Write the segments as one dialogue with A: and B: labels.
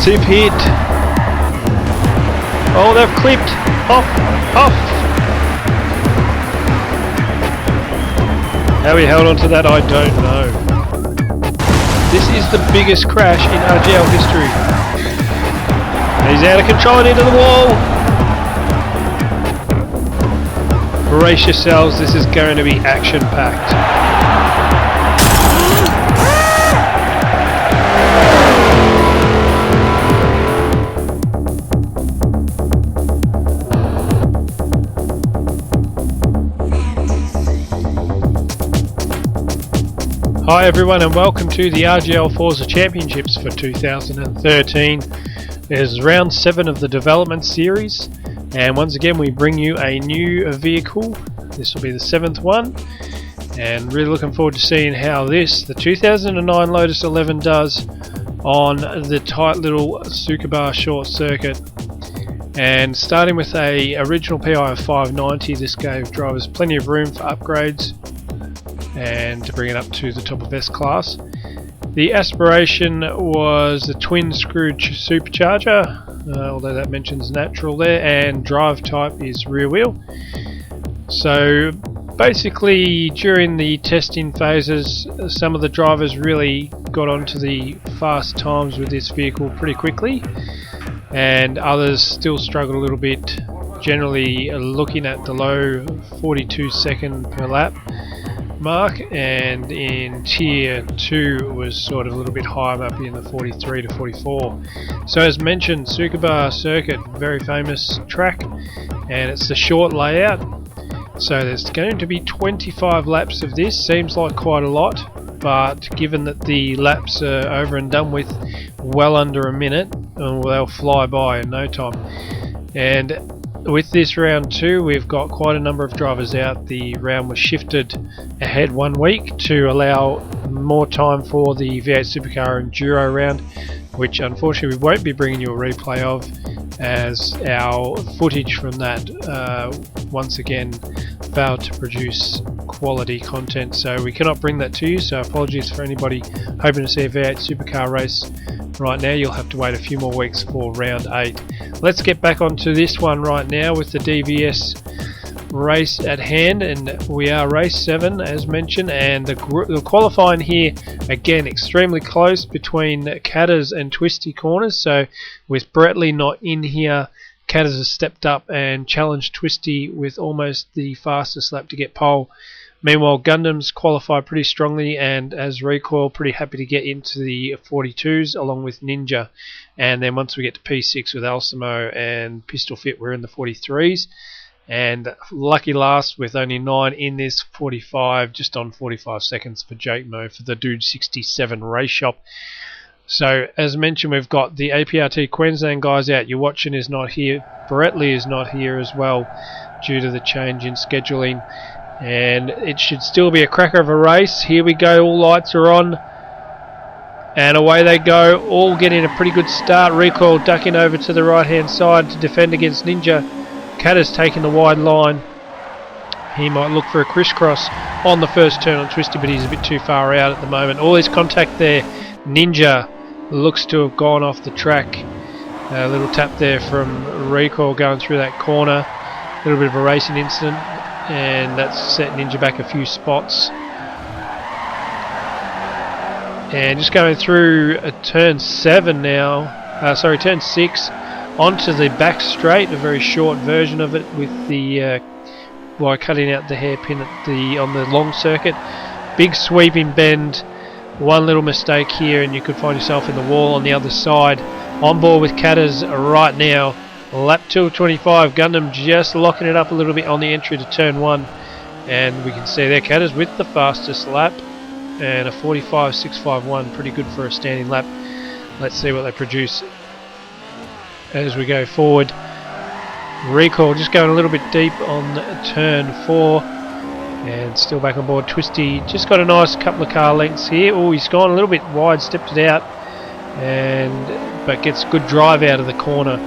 A: Massive hit. Oh, they've clipped. Off. How he held on to that, I don't know. This is the biggest crash in RGL history. He's out of control and into the wall. Brace yourselves, this is going to be action-packed. Hi everyone and welcome to the RGL Forza Championships for 2013. There's round 7 of the development series, and once again we bring you a new vehicle. This will be the 7th one, and really looking forward to seeing how the 2009 Lotus 11 does on the tight little Tsukuba Short Circuit. And starting with a original PI of 590, this gave drivers plenty of room for upgrades and to bring it up to the top of S class. The aspiration was the twin screw supercharger, although that mentions natural there, and drive type is rear wheel. So basically during the testing phases, some of the drivers really got onto the fast times with this vehicle pretty quickly, and others still struggled a little bit, generally looking at the low 42 second per lap mark, and in tier 2 it was sort of a little bit higher, up in the 43 to 44. So as mentioned, Tsukuba Circuit, very famous track, and it's the short layout, so there's going to be 25 laps of this. Seems like quite a lot, but given that the laps are over and done with well under a minute, they'll fly by in no time. And with this round 2, we've got quite a number of drivers out. The round was shifted ahead 1 week to allow more time for the V8 Supercar Enduro round, which unfortunately we won't be bringing you a replay of, as our footage from that once again failed to produce quality content, so we cannot bring that to you. So apologies for anybody hoping to see a V8 Supercar race right now. You'll have to wait a few more weeks for round 8. Let's get back onto this one right now with the DVS race at hand, and we are race 7 as mentioned, and the qualifying here again extremely close between Catters and Twisty corners. So with Bretley not in here, Catters has stepped up and challenged Twisty with almost the fastest lap to get pole. Meanwhile, Gundam's qualified pretty strongly, and as Recoil pretty happy to get into the 42s along with Ninja. And then once we get to P6 with Alcimo and Pistol Fit, we're in the 43s. And lucky last with only 9 in this 45, just on 45 seconds for Jake Mo for the Dude 67 race shop. So as mentioned, we've got the APRT Queensland guys out. Your watching is not here. Bretley is not here as well due to the change in scheduling. And it should still be a cracker of a race. Here we go, all lights are on, and away they go, all getting a pretty good start. Recoil ducking over to the right hand side to defend against Ninja. Catter's taking the wide line. He might look for a crisscross on the first turn on Twisty, but he's a bit too far out at the moment. All his contact there. Ninja looks to have gone off the track. A little tap there from Recoil going through that corner. A little bit of a racing incident, and that's set Ninja back a few spots. And just going through turn 7 now, turn 6, onto the back straight, a very short version of it with the by cutting out the hairpin on the long circuit. Big sweeping bend, one little mistake here and you could find yourself in the wall on the other side. On board with Catters right now. Lap 225, Gundam just locking it up a little bit on the entry to turn 1, and we can see there Catters with the fastest lap and a 45.651, pretty good for a standing lap. Let's see what they produce as we go forward. Recoil just going a little bit deep on turn 4, and still back on board. Twisty just got a nice couple of car lengths here. Oh, he's gone a little bit wide, stepped it out, but gets good drive out of the corner.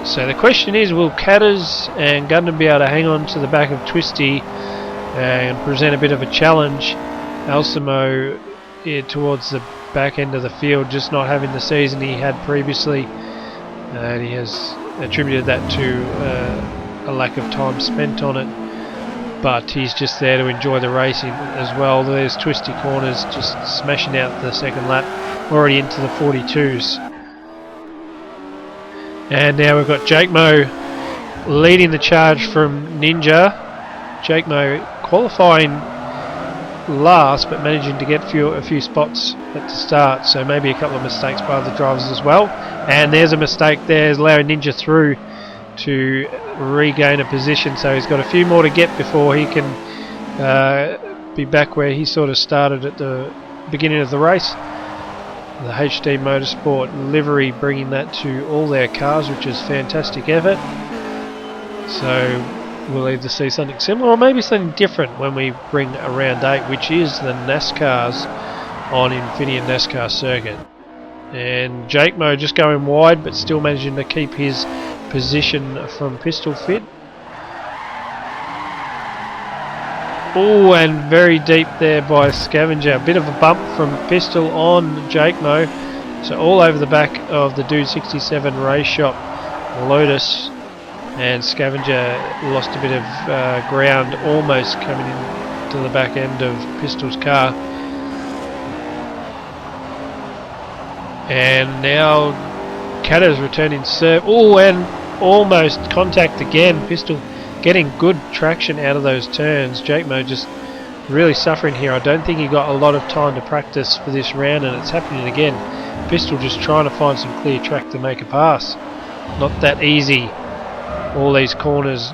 A: So the question is, will Catters and Gundam be able to hang on to the back of Twisty and present a bit of a challenge? Alcimo towards the back end of the field, just not having the season he had previously, and he has attributed that to a lack of time spent on it, but he's just there to enjoy the racing as well. There's twisty corners, just smashing out the second lap, already into the 42s. And now we've got Jake Mo leading the charge from Ninja. Jake Mo qualifying last, but managing to get a few spots at the start, so maybe a couple of mistakes by the drivers as well. And there's a mistake there, allowing Ninja through to regain a position, so he's got a few more to get before he can be back where he sort of started at the beginning of the race. The HD Motorsport livery bringing that to all their cars, which is fantastic effort. So we'll either see something similar or maybe something different when we bring a round 8, which is the NASCARs on Infineon NASCAR circuit. And Jake Mo just going wide, but still managing to keep his position from pistol fit. Oh, and very deep there by Scavenger. A bit of a bump from Pistol on Jake Mo. So all over the back of the Dude 67 race shop Lotus. And Scavenger lost a bit of ground, almost coming in to the back end of Pistol's car. And now Kata's returning serve. Oh, and almost contact again. Pistol getting good traction out of those turns. Jake Mo just really suffering here. I don't think he got a lot of time to practice for this round, and it's happening again. Pistol just trying to find some clear track to make a pass. Not that easy. All these corners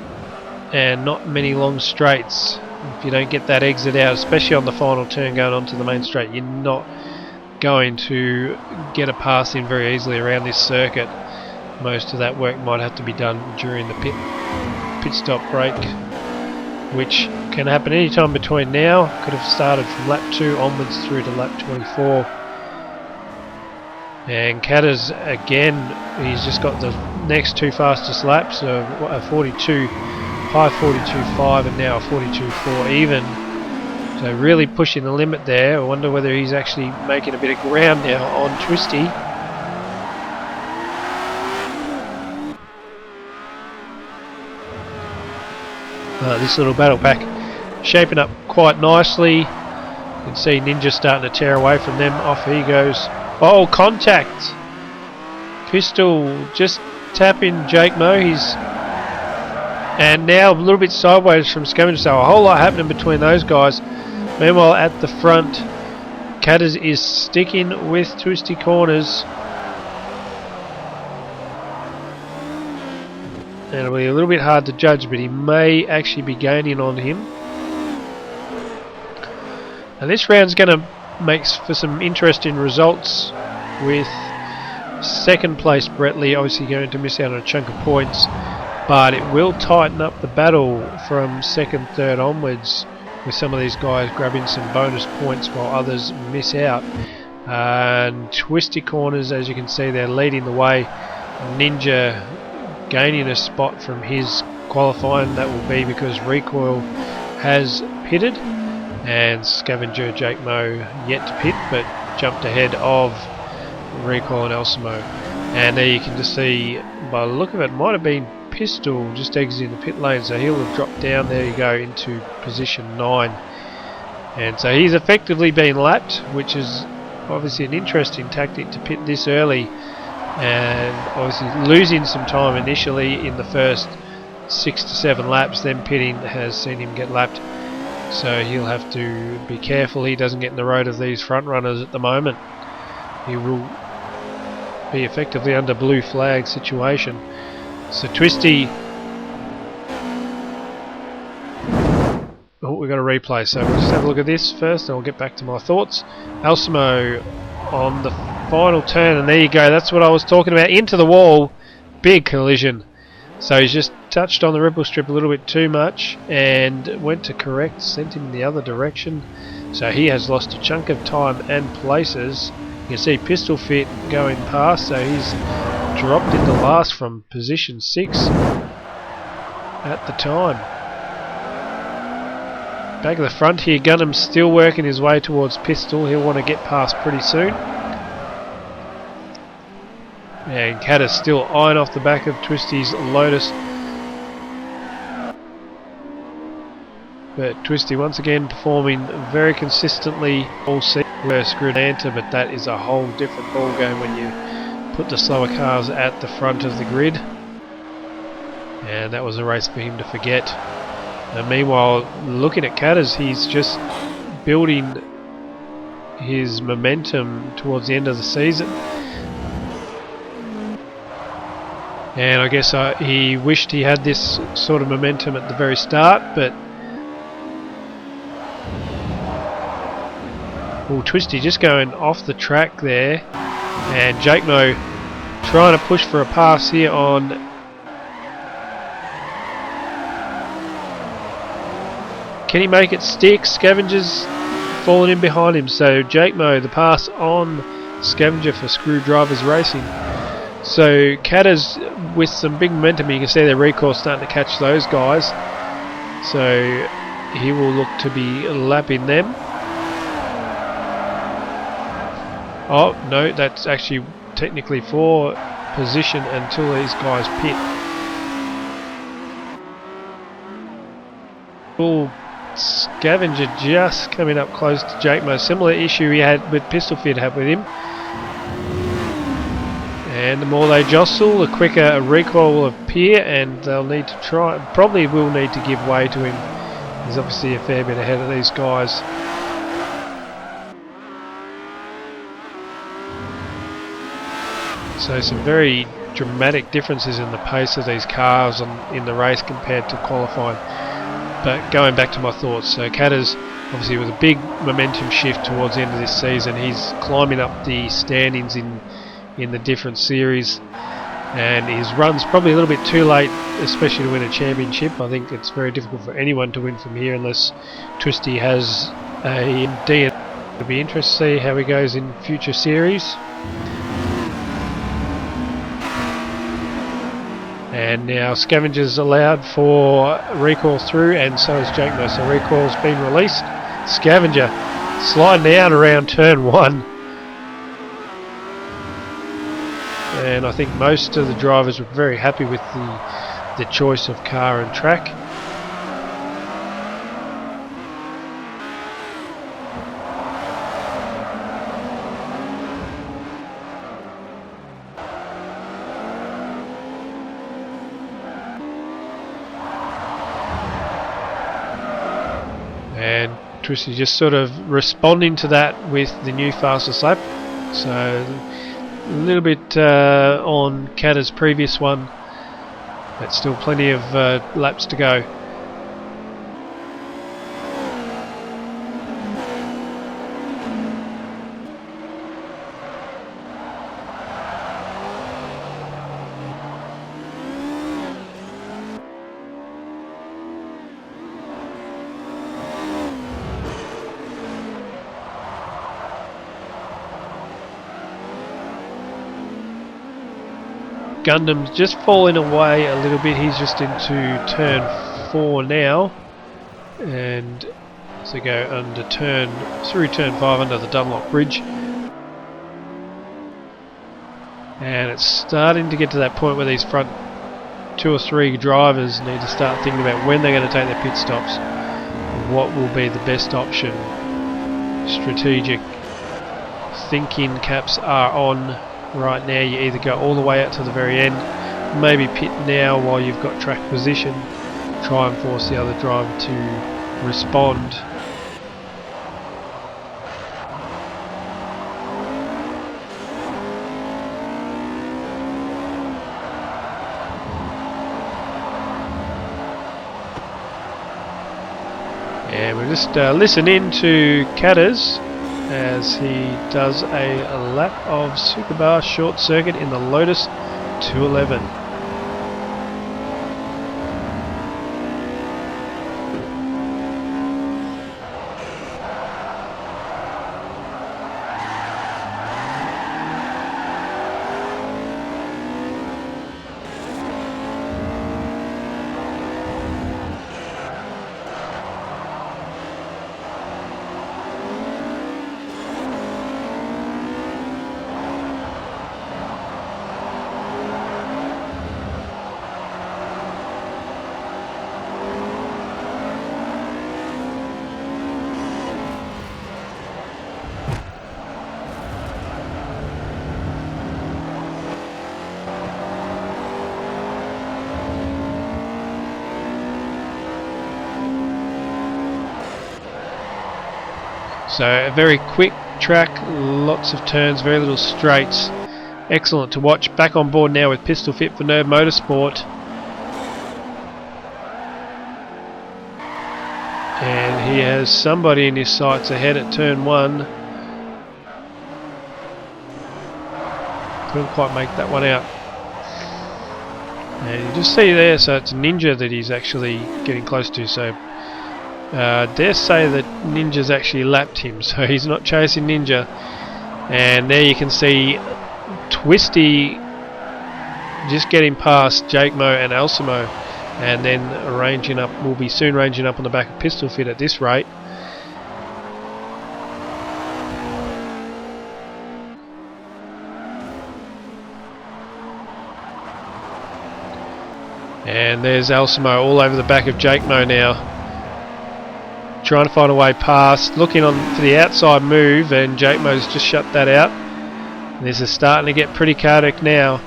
A: and not many long straights. If you don't get that exit out, especially on the final turn going onto the main straight, you're not going to get a pass in very easily around this circuit. Most of that work might have to be done during the pit stop break, which can happen anytime between now. Could have started from lap 2 onwards through to lap 24. And Kata's again, he's just got the next two fastest laps, a 42, high 42.5 and now a 42.4 even. So really pushing the limit there. I wonder whether he's actually making a bit of ground now on Twisty. This little battle pack shaping up quite nicely. You can see Ninja starting to tear away from them. Off he goes. Oh, contact! Pistol just tapping Jake Mo. And now a little bit sideways from Scavenger, so a whole lot happening between those guys. Meanwhile at the front, Katas is sticking with twisty corners. And it'll be a little bit hard to judge, but he may actually be gaining on him. And this round's going to make for some interesting results, with second place Brettley obviously going to miss out on a chunk of points, but it will tighten up the battle from second, third onwards, with some of these guys grabbing some bonus points while others miss out. And twisty corners, as you can see, they're leading the way. Ninja gaining a spot from his qualifying. That will be because Recoil has pitted, and Scavenger Jake Mo yet to pit, but jumped ahead of Recoil and Elsimo. And there you can just see, by the look of it, might have been Pistol just exiting the pit lane, so he'll have dropped down, there you go, into position 9. And so he's effectively been lapped, which is obviously an interesting tactic to pit this early, and obviously losing some time initially in the first 6 to 7 laps, then pitting has seen him get lapped. So he'll have to be careful he doesn't get in the road of these front runners at the moment. He will be effectively under blue flag situation. So Twisty, oh, we've got a replay, so we'll just have a look at this first and I'll get back to my thoughts. Elsimo on the final turn, and there you go, that's what I was talking about, into the wall, big collision. So he's just touched on the ripple strip a little bit too much and went to correct, sent him in the other direction. So he has lost a chunk of time and places. You can see Pistol Fit going past, so he's dropped into last from position 6 at the time. Back of the front here, Gunnam's still working his way towards Pistol. He'll want to get past pretty soon. And Cat is still eyeing off the back of Twisty's Lotus. But Twisty once again performing very consistently all season. Screwed Anta, but that is a whole different ball game when you put the slower cars at the front of the grid. And that was a race for him to forget. And meanwhile, looking at Catters, he's just building his momentum towards the end of the season. And I guess he wished he had this sort of momentum at the very start, but Twisty just going off the track there, and Jake Mo trying to push for a pass here on can he make it stick? Scavenger's falling in behind him, so Jake Mo the pass on Scavenger for Screwdrivers Racing. So Catters with some big momentum, you can see their recoil starting to catch those guys, so he will look to be lapping them. Oh no, that's actually technically for position until these guys pit. Scavenger just coming up close to Jake Mo. Similar issue he had with Pistol Fit had with him. And the more they jostle, the quicker a recoil will appear, and they'll need to try, probably will need to give way to him. He's obviously a fair bit ahead of these guys. So some very dramatic differences in the pace of these cars in the race compared to qualifying. But going back to my thoughts, so Catters obviously with a big momentum shift towards the end of this season, he's climbing up the standings in the different series, and his run's probably a little bit too late, especially to win a championship. I think it's very difficult for anyone to win from here unless Twisty has a D. It'll be interesting to see how he goes in future series. And now Scavenger's allowed for recoil through, and so is Jake Mo. So recoil's been released. Scavenger sliding out around turn 1. And I think most of the drivers were very happy with the choice of car and track. And Twisty just sort of responding to that with the new fastest lap. So a little bit on Catter's previous one, but still plenty of laps to go. Gundam's just falling away a little bit. He's just into turn 4 now, and so go through turn 5 under the Dunlop Bridge, and it's starting to get to that point where these front 2 or 3 drivers need to start thinking about when they're going to take their pit stops, what will be the best option. Strategic thinking caps are on. Right now you either go all the way out to the very end, maybe pit now while you've got track position, try and force the other driver to respond. And we'll just listen in to Catters as he does a lap of Tsukuba Short Circuit in the Lotus 211. So a very quick track, lots of turns, very little straights. Excellent to watch. Back on board now with Pistol Fit for Nerd Motorsport. And he has somebody in his sights ahead at turn 1. Couldn't quite make that one out. And you just see there, so it's Ninja that he's actually getting close to. So dare say that Ninja's actually lapped him, so he's not chasing Ninja. And there you can see Twisty just getting past Jake Mo and Elsimo, and then ranging up, will be soon ranging up on the back of Pistol Fit at this rate. And there's Elsimo all over the back of Jake Mo now, trying to find a way past, looking on for the outside move, and Jake Mo's just shut that out. This is starting to get pretty chaotic now.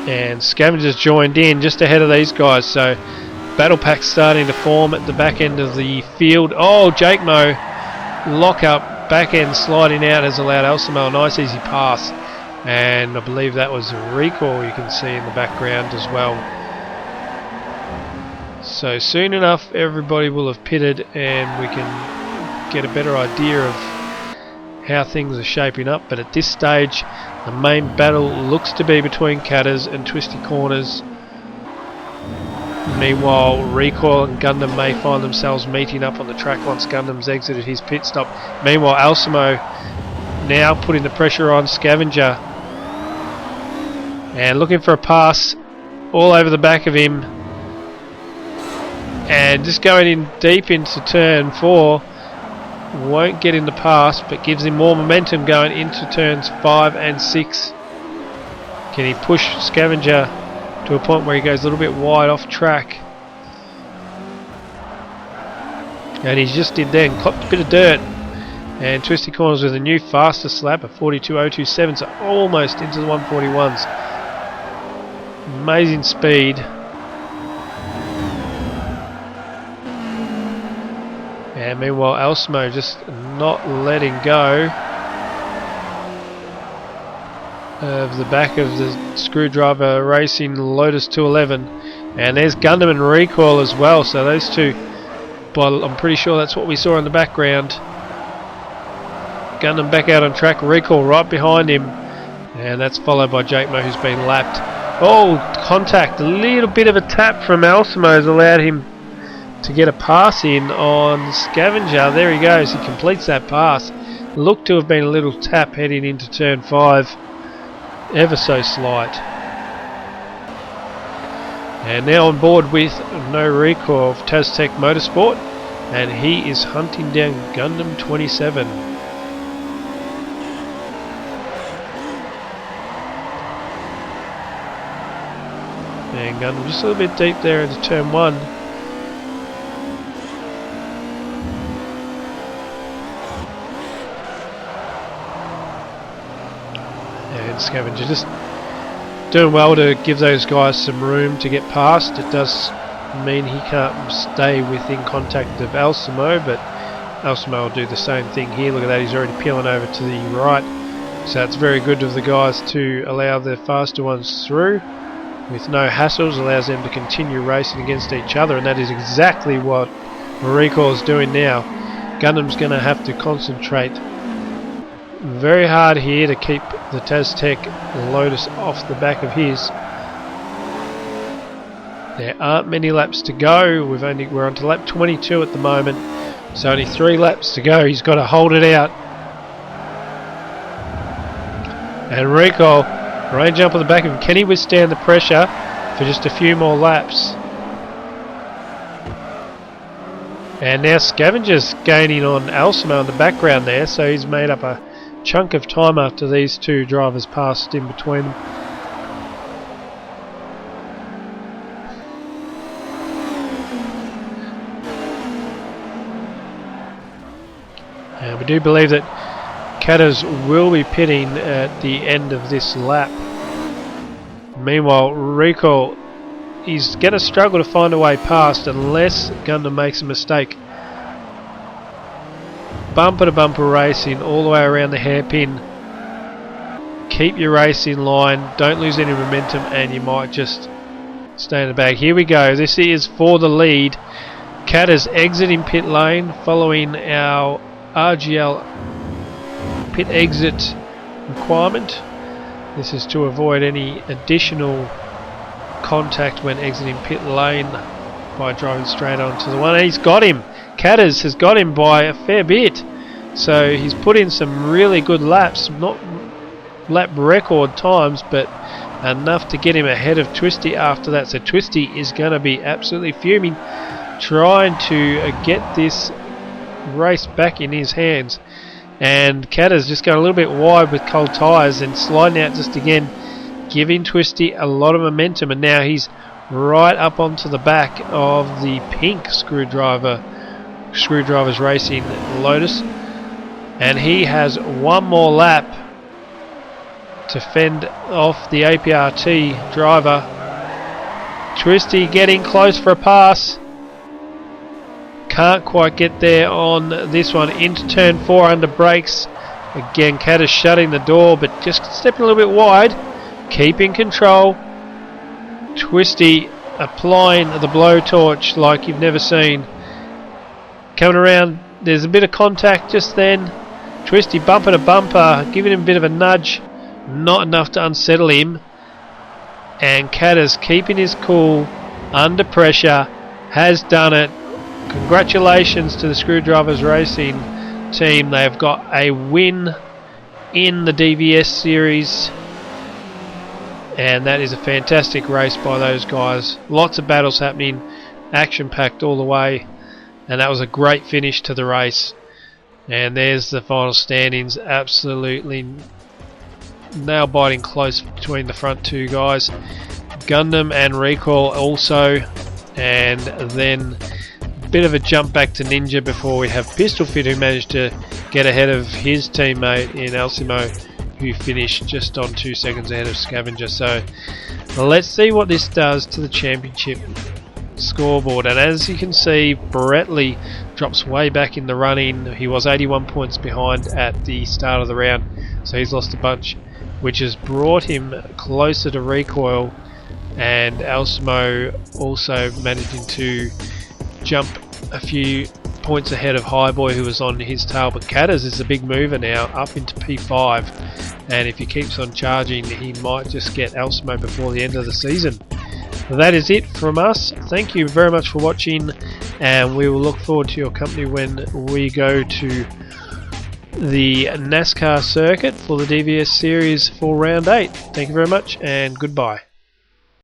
A: And Scavenger's joined in just ahead of these guys, so battle pack's starting to form at the back end of the field. Oh, Jake Mo, lock up, back end sliding out has allowed Elsimo a nice easy pass, and I believe that was a recall you can see in the background as well. So soon enough everybody will have pitted and we can get a better idea of how things are shaping up, but at this stage the main battle looks to be between Cutters and Twisty Corners. Meanwhile, Recoil and Gundam may find themselves meeting up on the track once Gundam's exited his pit stop. Meanwhile, Elsimo now putting the pressure on Scavenger and looking for a pass all over the back of him, and just going in deep into turn 4. Won't get in the pass, but gives him more momentum going into turns 5 and 6. Can he push Scavenger to a point where he goes a little bit wide off track? And he just did then, clocked a bit of dirt. And Twisty Corners with a new fastest lap of 42.027, so almost into the 141s. Amazing speed. And meanwhile, Elsimo just not letting go of the back of the Screwdriver Racing Lotus 211. And there's Gundam and Recoil as well, so those two, but I'm pretty sure that's what we saw in the background. Gundam back out on track, Recoil right behind him, and that's followed by Jake Mo, who's been lapped. Oh, contact, a little bit of a tap from Elsimo has allowed him to get a pass in on Scavenger. There he goes, he completes that pass. Looked to have been a little tap heading into turn 5, ever so slight. And now on board with no recoil of Taztech Motorsport, and he is hunting down Gundam 27. And Gundam just a little bit deep there into turn 1. Scavenger just doing well to give those guys some room to get past. It does mean he can't stay within contact of Elsimo, but Elsimo will do the same thing here. Look at that, he's already peeling over to the right, so it's very good of the guys to allow the faster ones through with no hassles. Allows them to continue racing against each other, and that is exactly what Recoil is doing now. Gundam's going to have to concentrate very hard here to keep the Taztech Lotus off the back of his. There aren't many laps to go. We're on to lap 22 at the moment, so only 3 laps to go. He's got to hold it out. And Recoil range up on the back of him. Can he withstand the pressure for just a few more laps? And now Scavenger's gaining on Elsimo in the background there, so he's made up a chunk of time after these two drivers passed in between them. And we do believe that Cutters will be pitting at the end of this lap. Meanwhile, Recoil he's going to struggle to find a way past unless Gundam makes a mistake. Bumper to bumper racing all the way around the hairpin. Keep your race in line, don't lose any momentum, and you might just stay in the back. Here we go, this is for the lead. Cat is exiting pit lane following our RGL pit exit requirement. This is to avoid any additional contact when exiting pit lane by driving straight onto the one. And he's got him. Catters has got him by a fair bit. So he's put in some really good laps, not lap record times, but enough to get him ahead of Twisty after that. So Twisty is going to be absolutely fuming, trying to get this race back in his hands. And Catters just going a little bit wide with cold tyres and sliding out just again, giving Twisty a lot of momentum. And now he's right up onto the back of the pink Screwdrivers Racing Lotus. And he has one more lap to fend off the APRT driver. Twisty getting close for a pass. Can't quite get there on this one. Into turn 4 under brakes. Again, Cat is shutting the door, but just stepping a little bit wide. Keeping control. Twisty applying the blowtorch like you've never seen. Coming around, there's a bit of contact just then. Twisty bumper to bumper, giving him a bit of a nudge. Not enough to unsettle him. And Cat is keeping his cool under pressure. Has done it. Congratulations to the Screwdrivers Racing team. They have got a win in the DVS series, and that is a fantastic race by those guys. Lots of battles happening, action packed all the way, and that was a great finish to the race. And there's the final standings. Absolutely nail biting close between the front two guys, Gundam and Recoil also, and then bit of a jump back to Ninja before we have Pistol Fit, who managed to get ahead of his teammate in Elsimo, who finished just on 2 seconds ahead of Scavenger. So let's see what this does to the championship scoreboard. And as you can see, Bretley drops way back in the running. He was 81 points behind at the start of the round, so he's lost a bunch, which has brought him closer to Recoil, and Elsimo also managing to jump a few points ahead of Highboy, who was on his tail. But Catters is a big mover now, up into P5, and if he keeps on charging, he might just get Elsimo before the end of the season. That is it from us. Thank you very much for watching, and we will look forward to your company when we go to the NASCAR circuit for the DVS series for round 8. Thank you very much, and goodbye.